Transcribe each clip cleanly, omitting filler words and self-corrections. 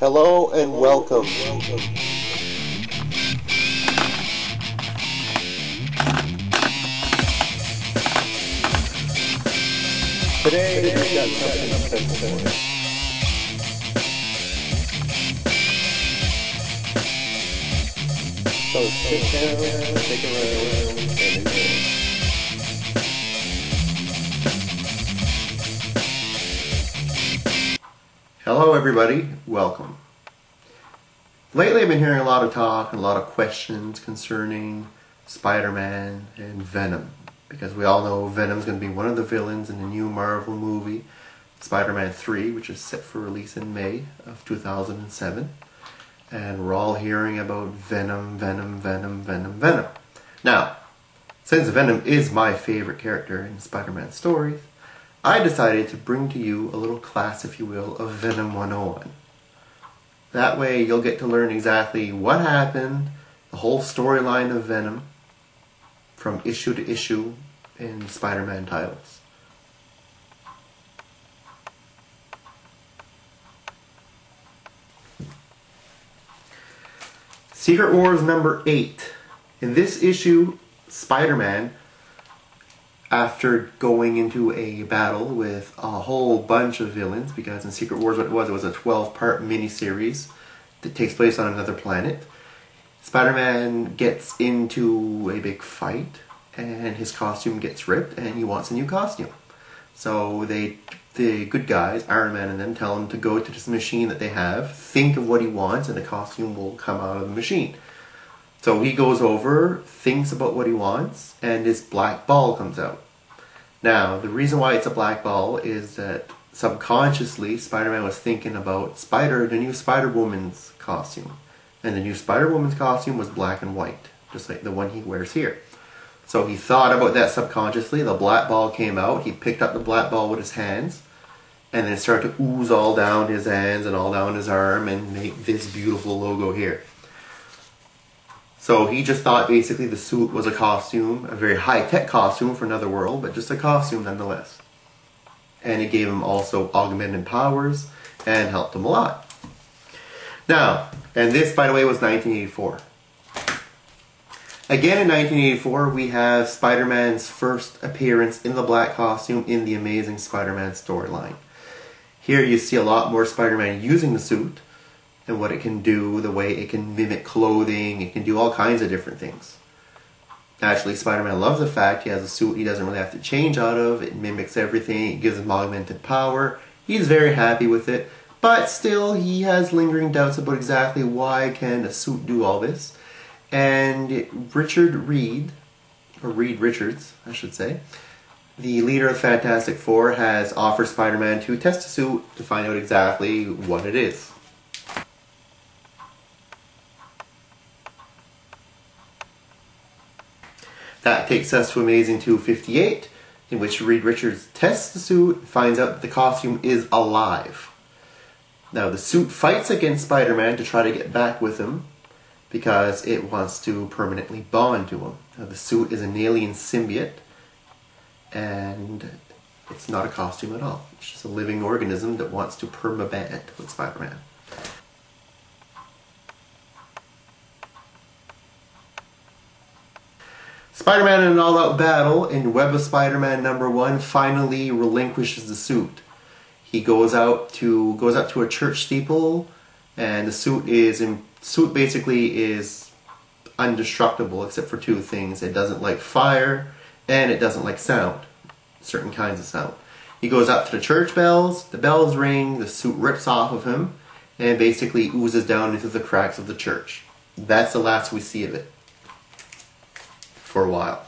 Hello and welcome. Today we've got something special for you. So sit down, stick around, and enjoy. Hello everybody, welcome. Lately I've been hearing a lot of talk and a lot of questions concerning Spider-Man and Venom, because we all know Venom's going to be one of the villains in the new Marvel movie, Spider-Man 3, which is set for release in May of 2007. And we're all hearing about Venom. Now, since Venom is my favorite character in Spider-Man stories, I decided to bring to you a little class, if you will, of Venom 101. That way you'll get to learn exactly what happened, the whole storyline of Venom, from issue to issue in Spider-Man titles. Secret Wars number 8. In this issue, Spider-Man, after going into a battle with a whole bunch of villains, because in Secret Wars what it was a 12-part miniseries that takes place on another planet, Spider-Man gets into a big fight and his costume gets ripped and he wants a new costume. So the good guys, Iron Man and them, tell him to go to this machine that they have, think of what he wants, and the costume will come out of the machine. So he goes over, thinks about what he wants, and this black ball comes out. Now, the reason why it's a black ball is that subconsciously Spider-Man was thinking about the new Spider-Woman's costume. And the new Spider-Woman's costume was black and white, just like the one he wears here. So he thought about that subconsciously, the black ball came out, he picked up the black ball with his hands, and then it started to ooze all down his hands and all down his arm and make this beautiful logo here. So he just thought basically the suit was a costume, a very high-tech costume for another world, but just a costume nonetheless. And it gave him also augmented powers and helped him a lot. Now, and this, by the way, was 1984. Again in 1984, we have Spider-Man's first appearance in the black costume in the Amazing Spider-Man storyline. Here you see a lot more Spider-Man using the suit, and what it can do, the way it can mimic clothing, it can do all kinds of different things. Naturally, Spider-Man loves the fact he has a suit he doesn't really have to change out of, it mimics everything, it gives him augmented power. He's very happy with it, but still he has lingering doubts about exactly why can a suit do all this. And Reed Richards, I should say, the leader of Fantastic Four, has offered Spider-Man to test the suit to find out exactly what it is. That takes us to Amazing 258, in which Reed Richards tests the suit and finds out that the costume is alive. Now the suit fights against Spider-Man to try to get back with him because it wants to permanently bond to him. Now the suit is an alien symbiote and it's not a costume at all. It's just a living organism that wants to perma-band with Spider-Man. Spider-Man in an all-out battle in Web of Spider-Man number 1 finally relinquishes the suit. He goes up to a church steeple, and the suit basically is indestructible except for two things. It doesn't like fire and it doesn't like sound, certain kinds of sound. He goes up to the church bells, the bells ring, the suit rips off of him and basically oozes down into the cracks of the church. That's the last we see of it. For a while.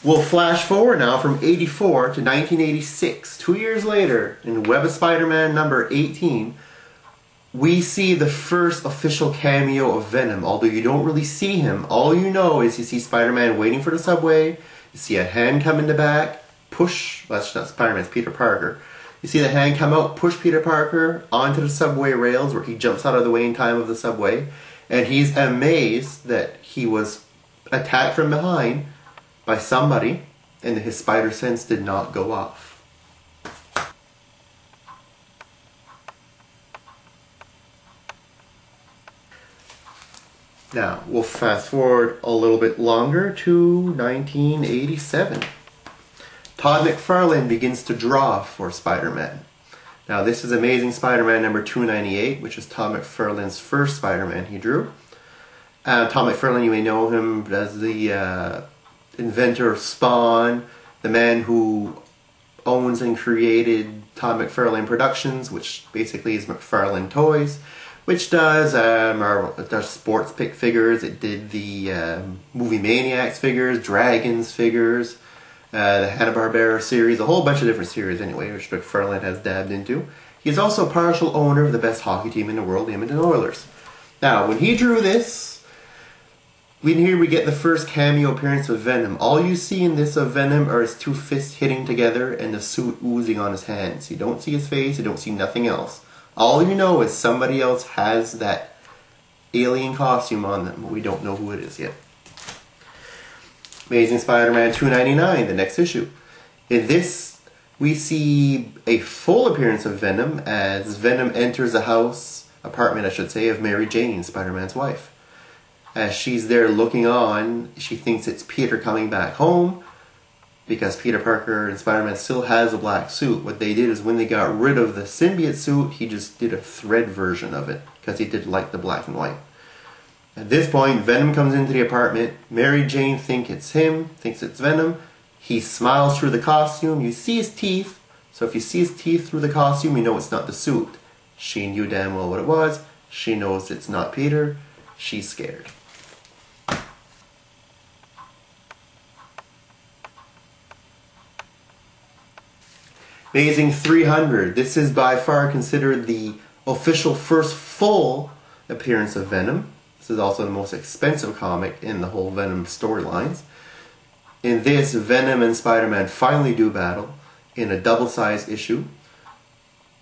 We'll flash forward now from 84 to 1986. 2 years later, in Web of Spider-Man number 18, we see the first official cameo of Venom. Although you don't really see him, all you know is you see Spider-Man waiting for the subway, you see a hand come in the back, push, well, that's not Spider-Man, it's Peter Parker. You see the hand come out, push Peter Parker onto the subway rails where he jumps out of the way in time of the subway, and he's amazed that he was attacked from behind by somebody, and his spider sense did not go off. Now, we'll fast forward a little bit longer to 1987. Todd McFarlane begins to draw for Spider-Man. Now, this is Amazing Spider-Man number 298, which is Todd McFarlane's first Spider-Man he drew. Todd McFarlane, you may know him as the inventor of Spawn, the man who owns and created Todd McFarlane Productions, which basically is McFarlane Toys, which does it does sports pick figures. It did the Movie Maniacs figures, Dragons figures, the Hanna-Barbera series, a whole bunch of different series anyway, which McFarlane has dabbed into. He's also partial owner of the best hockey team in the world, the Edmonton Oilers. Now, when he drew this, here we get the first cameo appearance of Venom. All you see in this of Venom are his two fists hitting together and the suit oozing on his hands. You don't see his face, you don't see nothing else. All you know is somebody else has that alien costume on them, but we don't know who it is yet. Amazing Spider-Man 299, the next issue. In this, we see a full appearance of Venom as Venom enters the apartment I should say, of Mary Jane, Spider-Man's wife. As she's there looking on, she thinks it's Peter coming back home, because Peter Parker and Spider-Man still has a black suit. What they did is when they got rid of the symbiote suit, he just did a thread version of it, because he did like the black and white. At this point, Venom comes into the apartment. Mary Jane thinks it's him, thinks it's Venom. He smiles through the costume. You see his teeth. So if you see his teeth through the costume, you know it's not the suit. She knew damn well what it was. She knows it's not Peter. She's scared. Amazing 300. This is by far considered the official first full appearance of Venom. This is also the most expensive comic in the whole Venom storylines. In this, Venom and Spider-Man finally do battle in a double-sized issue.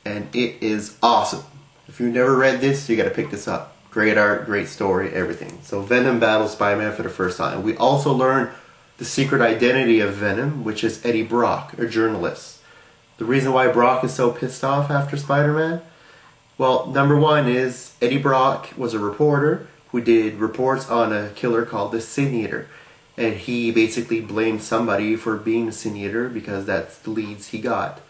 And it is awesome. If you've never read this, you gotta pick this up. Great art, great story, everything. So Venom battles Spider-Man for the first time. We also learn the secret identity of Venom, which is Eddie Brock, a journalist. The reason why Brock is so pissed off after Spider-Man? Well, number one is Eddie Brock was a reporter who did reports on a killer called the Sin Eater. And he basically blamed somebody for being the Sin Eater because that's the leads he got.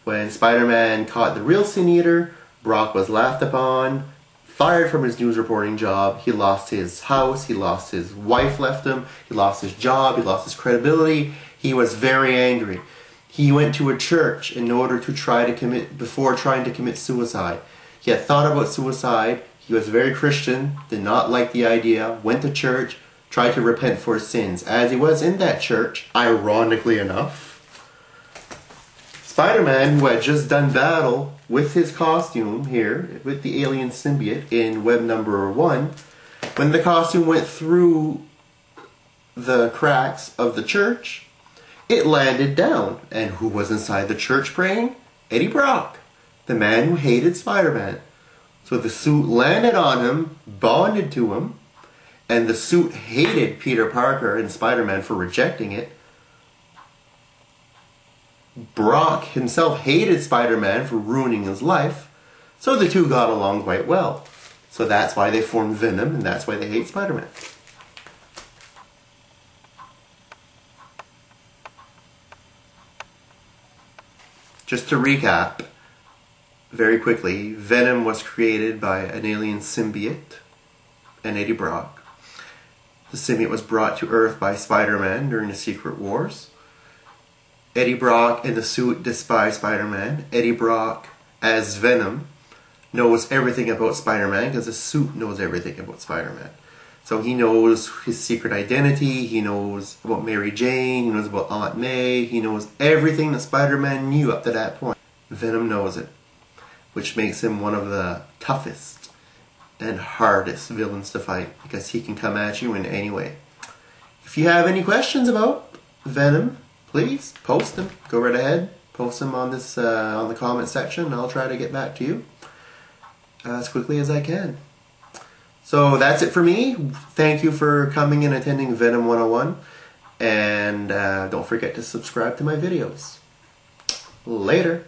When Spider-Man caught the real Sin Eater, Brock was laughed upon, fired from his news reporting job. He lost his house, he lost his wife left him, he lost his job, he lost his credibility. He was very angry. He went to a church in order to before trying to commit suicide. He had thought about suicide. He was very Christian, did not like the idea, went to church, tried to repent for his sins. As he was in that church, ironically enough, Spider-Man, who had just done battle with his costume here, with the alien symbiote in web number 1, when the costume went through the cracks of the church, it landed down. And who was inside the church praying? Eddie Brock, the man who hated Spider-Man. So the suit landed on him, bonded to him, and the suit hated Peter Parker and Spider-Man for rejecting it. Brock himself hated Spider-Man for ruining his life, so the two got along quite well. So that's why they formed Venom, and that's why they hate Spider-Man. Just to recap, very quickly, Venom was created by an alien symbiote and Eddie Brock. The symbiote was brought to Earth by Spider-Man during the Secret Wars. Eddie Brock in the suit despise Spider-Man. Eddie Brock, as Venom, knows everything about Spider-Man because the suit knows everything about Spider-Man. So he knows his secret identity, he knows about Mary Jane, he knows about Aunt May, he knows everything that Spider-Man knew up to that point. Venom knows it, which makes him one of the toughest and hardest villains to fight because he can come at you in any way. If you have any questions about Venom, please post them. Go right ahead, post them on this on the comment section, and I'll try to get back to you as quickly as I can. So that's it for me. Thank you for coming and attending Venom 101. And don't forget to subscribe to my videos. Later.